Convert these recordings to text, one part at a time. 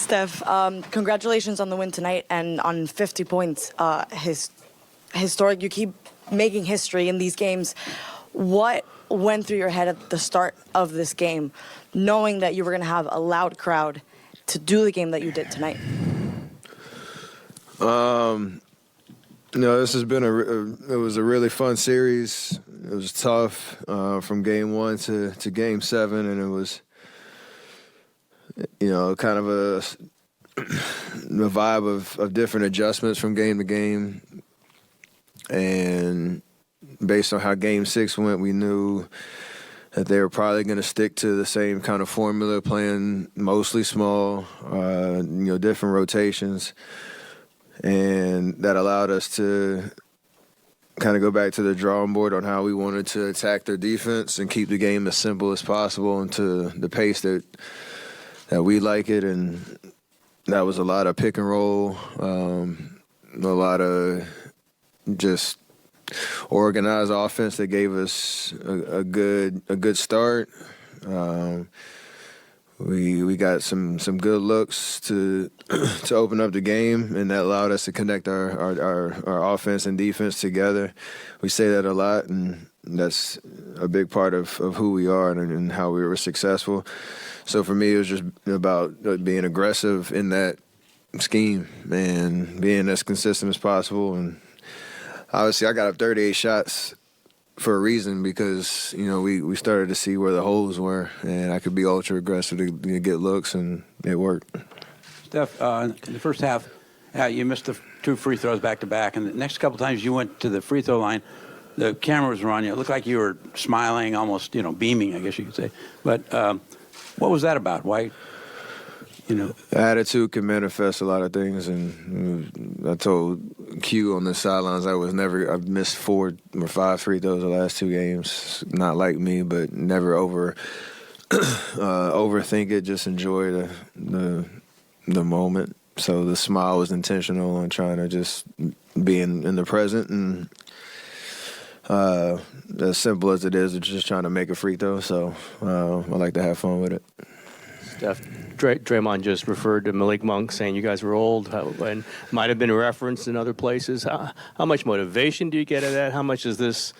Steph, congratulations on the win tonight and on 50 points. Historic. You keep making history in these games. What went through your head at the start of this game, knowing that you were going to have a loud crowd to do the game that you did tonight? This has been it was a really fun series. It was tough from game 1 to game 7, and it was, kind of a vibe of different adjustments from game to game. And based on how game 6 went, we knew that they were probably going to stick to the same kind of formula, playing mostly small, different rotations. And that allowed us to kind of go back to the drawing board on how we wanted to attack their defense and keep the game as simple as possible and to the pace that we like it. And that was a lot of pick and roll, a lot of just organized offense that gave us a good start. We got some good looks to open up the game, and that allowed us to connect our offense and defense together. We say that a lot, and that's a big part of who we are and how we were successful. So for me, it was just about being aggressive in that scheme and being as consistent as possible. And obviously, I got up 38 shots for a reason, because we started to see where the holes were, and I could be ultra aggressive to get looks, and it worked. Steph, in the first half, you missed the 2 free throws back to back, and the next couple times you went to the free throw line, the cameras were on you. It looked like you were smiling, almost beaming, I guess you could say. But what was that about? Why? Attitude can manifest a lot of things, and I told Q on the sidelines I've missed 4 or 5 free throws the last 2 games. Not like me, but never overthink it. Just enjoy the moment. So the smile was intentional and trying to just be in the present, and as simple as it is, it's just trying to make a free throw. So I like to have fun with it. Steph, Draymond just referred to Malik Monk, saying you guys were old, and might have been referenced in other places. How much motivation do you get out of that? How much is this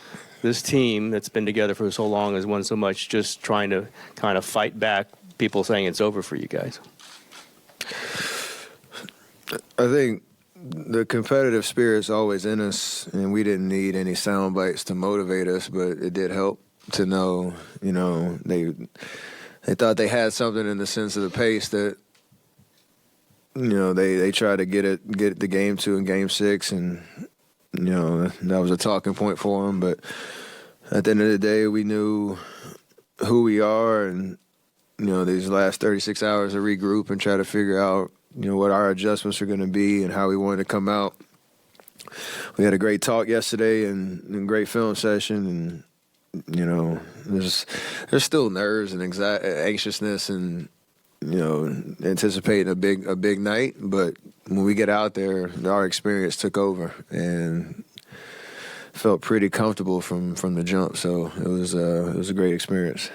team that's been together for so long has won so much just trying to kind of fight back people saying it's over for you guys? I think the competitive spirit's always in us, and we didn't need any sound bites to motivate us, but it did help to know, they thought they had something in the sense of the pace that, they tried to get the game to in game 6, and, that was a talking point for them. But at the end of the day, we knew who we are, and, these last 36 hours to regroup and try to figure out, what our adjustments are going to be and how we wanted to come out. We had a great talk yesterday and great film session, and there's still nerves and anxiousness and anticipating a big night. But when we get out there, our experience took over and felt pretty comfortable from the jump. So it was a great experience.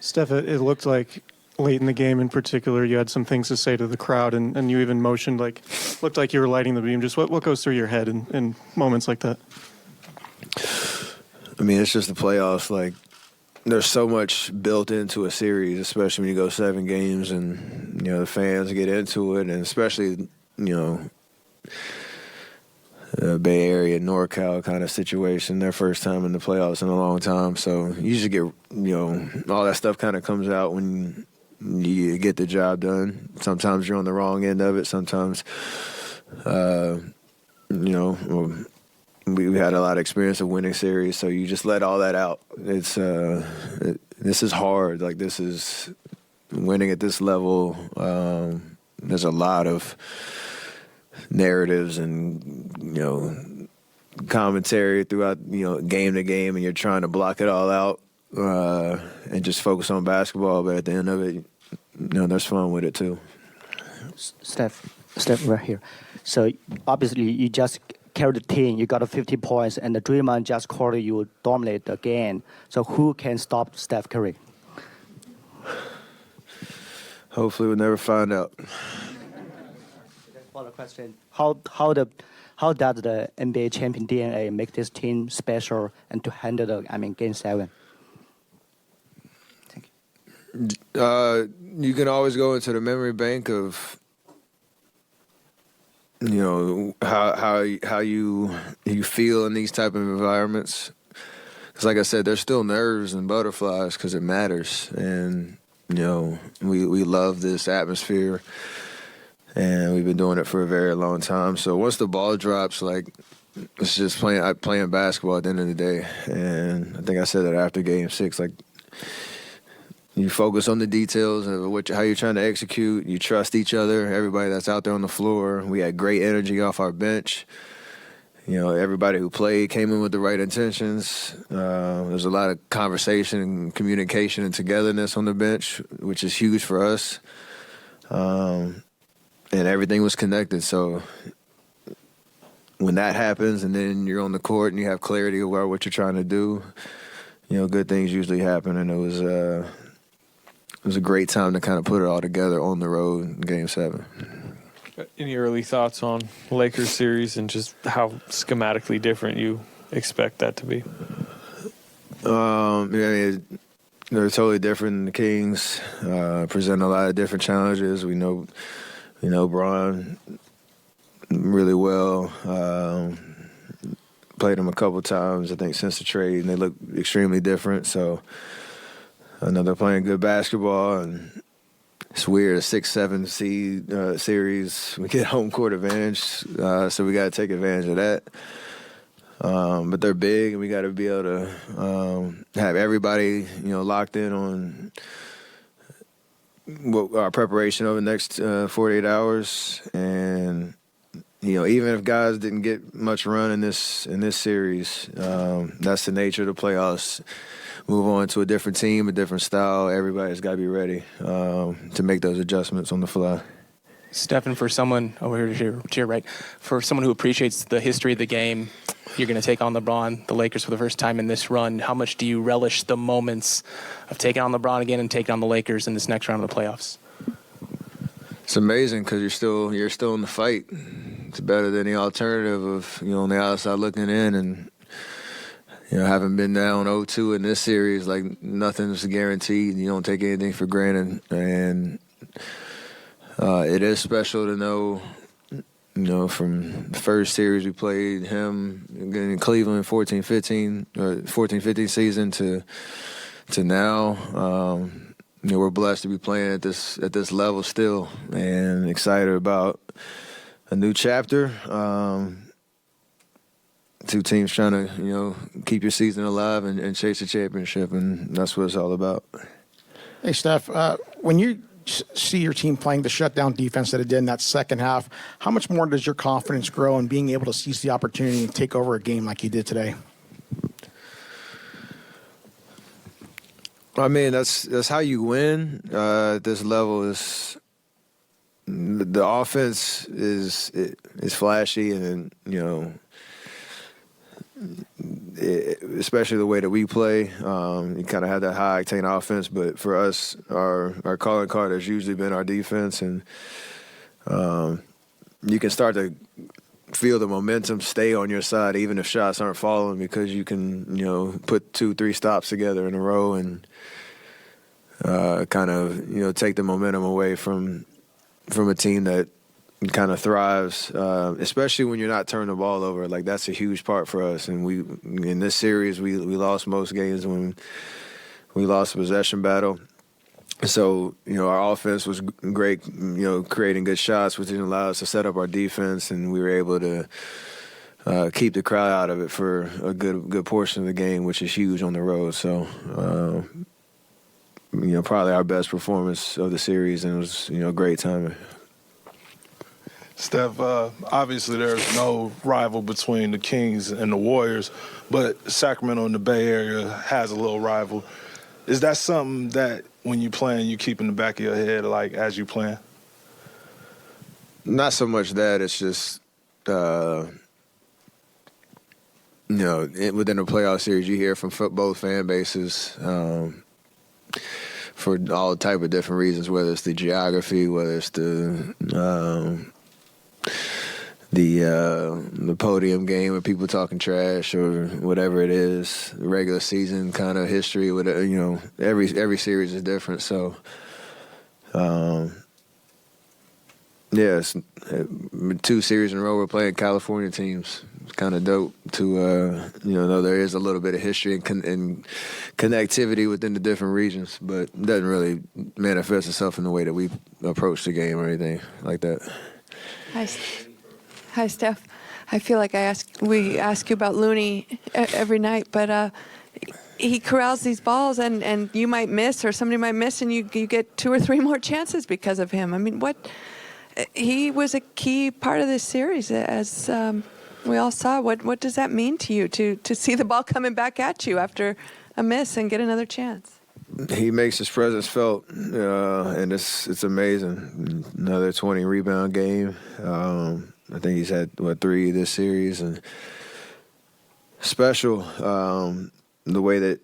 Steph, it looked like late in the game in particular, you had some things to say to the crowd, and you even motioned looked like you were lighting the beam. Just what goes through your head in moments like that? I mean, it's just the playoffs. There's so much built into a series, especially when you go 7 games and, the fans get into it, and especially, Bay Area, NorCal kind of situation, their first time in the playoffs in a long time. So you just get, all that stuff kind of comes out when you get the job done. Sometimes you're on the wrong end of it. Sometimes, we had a lot of experience of winning series, so you just let all that out. It's this is hard. This is winning at this level. There's a lot of narratives and commentary throughout game to game, and you're trying to block it all out and just focus on basketball. But at the end of it, there's fun with it too. Steph, right here. So obviously you just carried the team. You got 50 points, and the Draymond just called you dominate the game. So who can stop Steph Curry? Hopefully we'll never find out. follow-up question. How does the NBA champion DNA make this team special and to handle Game 7? Thank you. You can always go into the memory bank of how you feel in these type of environments. Because like I said, there's still nerves and butterflies because it matters, and we love this atmosphere, and we've been doing it for a very long time. So once the ball drops, it's just playing basketball at the end of the day. And I think I said that after Game 6, you focus on the details of how you're trying to execute. You trust each other, everybody that's out there on the floor. We had great energy off our bench. Everybody who played came in with the right intentions. There's a lot of conversation and communication and togetherness on the bench, which is huge for us. And everything was connected. So when that happens and then you're on the court and you have clarity about what you're trying to do, good things usually happen. And it was a great time to kind of put it all together on the road in Game 7. Any early thoughts on Lakers series and just how schematically different you expect that to be? They're totally different than the Kings. Present a lot of different challenges. We know Bron really well. Played him a couple times, I think, since the trade, and they look extremely different. So they're playing good basketball, and it's weird, a 6-7 seed series. We get home court advantage, so we got to take advantage of that. But they're big, and we got to be able to have everybody, locked in on our preparation over the next 48 hours. And even if guys didn't get much run in this series, that's the nature of the playoffs. Move on to a different team, a different style. Everybody's got to be ready to make those adjustments on the fly. Stephen, for someone over here to your right, for someone who appreciates the history of the game, you're going to take on LeBron, the Lakers, for the first time in this run. How much do you relish the moments of taking on LeBron again and taking on the Lakers in this next round of the playoffs? It's amazing because you're still in the fight. It's better than the alternative of on the outside looking in, and having been down 0-2 in this series, nothing's guaranteed. You don't take anything for granted, and it is special to know. From the first series we played him in Cleveland, 14-15 season to now. We're blessed to be playing at this level still, and excited about a new chapter. Two teams trying to keep your season alive and chase a championship, and that's what it's all about. Hey, Steph, when you see your team playing the shutdown defense that it did in that second half, how much more does your confidence grow in being able to seize the opportunity and take over a game like you did today? I mean, that's how you win at this level. Is the offense is flashy, and especially the way that we play. You kind of have that high octane offense, but for us, our calling card has usually been our defense, and you can start to feel the momentum stay on your side even if shots aren't falling, because you can put 2-3 stops together in a row and kind of take the momentum away from a team that kind of thrives, especially when you're not turning the ball over. That's a huge part for us. And in this series, we lost most games when we lost the possession battle. So, our offense was great, creating good shots, which didn't allow us to set up our defense, and we were able to keep the crowd out of it for a good portion of the game, which is huge on the road. So, probably our best performance of the series, and it was, great timing. Steph, obviously there's no rival between the Kings and the Warriors, but Sacramento in the Bay Area has a little rival. Is that something that when you playing, you keep in the back of your head, as you playing? Not so much that. It's just, within the playoff series, you hear from both fan bases for all type of different reasons, whether it's the geography, whether it's the the podium game where people talking trash or whatever it is, regular season kind of history with every series is different. So it's 2 series in a row we're playing California teams. It's kind of dope to know there is a little bit of history and connectivity within the different regions, but it doesn't really manifest itself in the way that we approach the game or anything like that. Hi, Steph. I feel like we ask you about Looney every night, but he corrals these balls, and you might miss, or somebody might miss, and you get 2 or 3 more chances because of him. I mean, he was a key part of this series, as we all saw. What does that mean to you to see the ball coming back at you after a miss and get another chance? He makes his presence felt, and it's amazing. Another 20 rebound game. I think he's had 3 this series, and special the way that,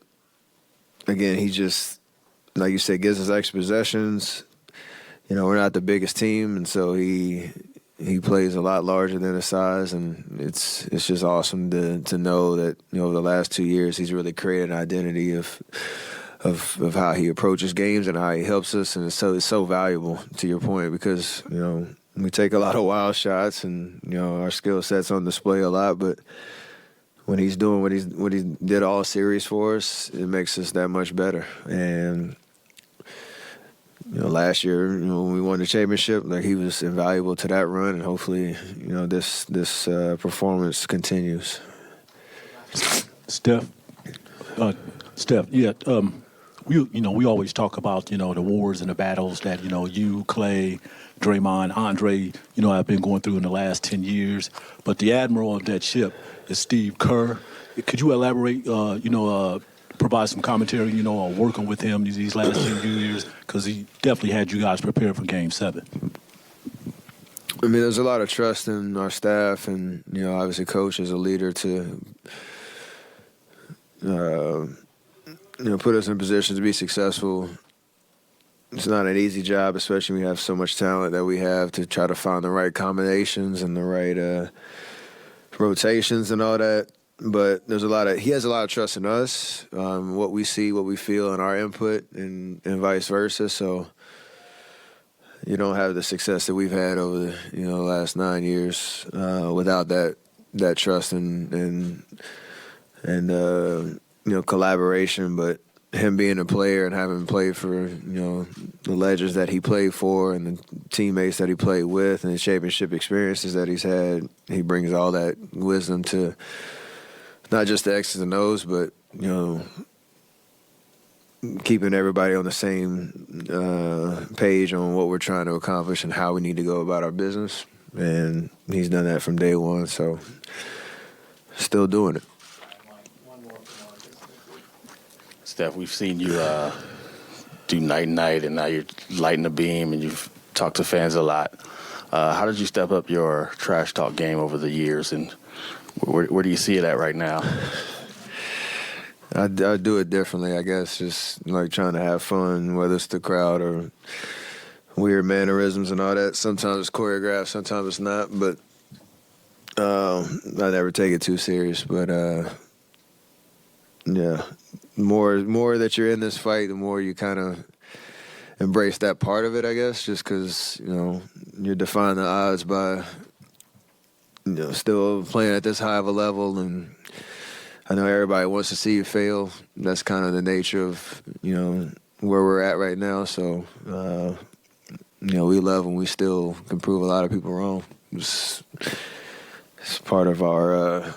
again, he just, like you said, gives us extra possessions. We're not the biggest team, and so he plays a lot larger than his size, and it's just awesome to know that over the last 2 years he's really created an identity of how he approaches games and how he helps us, and it's so valuable, to your point, because we take a lot of wild shots, and our skill set's on display a lot, but when he's doing what he did all series for us, it makes us that much better. And last year, when we won the championship, like, he was invaluable to that run, and hopefully, this performance continues. Steph, yeah. We always talk about the wars and the battles that you, Clay, Draymond, Andre, have been going through in the last 10 years. But the admiral of that ship is Steve Kerr. Could you elaborate? Provide some commentary, on working with him these last 10 years, because he definitely had you guys prepared for Game 7. I mean, there's a lot of trust in our staff, and obviously, Coach is a leader to put us in a position to be successful. It's not an easy job, especially when we have so much talent that we have, to try to find the right combinations and the right rotations and all that. But he has a lot of trust in us, what we see, what we feel, and our input, and vice versa. So you don't have the success that we've had over the last 9 years without that trust and collaboration. But him being a player and having played for the legends that he played for and the teammates that he played with and the championship experiences that he's had, he brings all that wisdom to not just the X's and O's, but keeping everybody on the same page on what we're trying to accomplish and how we need to go about our business. And he's done that from day one, so still doing it. Steph, we've seen you do night and night, and now you're lighting the beam, and you've talked to fans a lot. How did you step up your trash talk game over the years, and where do you see it at right now? I do it differently, I guess, just like trying to have fun, whether it's the crowd or weird mannerisms and all that. Sometimes it's choreographed, sometimes it's not, but I never take it too serious. But yeah, more that you're in this fight, the more you kind of embrace that part of it, I guess, just because you're defying the odds by still playing at this high of a level, and I know everybody wants to see you fail. That's kind of the nature of where we're at right now. So we love when we still can prove a lot of people wrong. It's part of our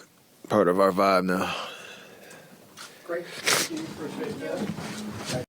vibe now. Great. Thank you. Appreciate that.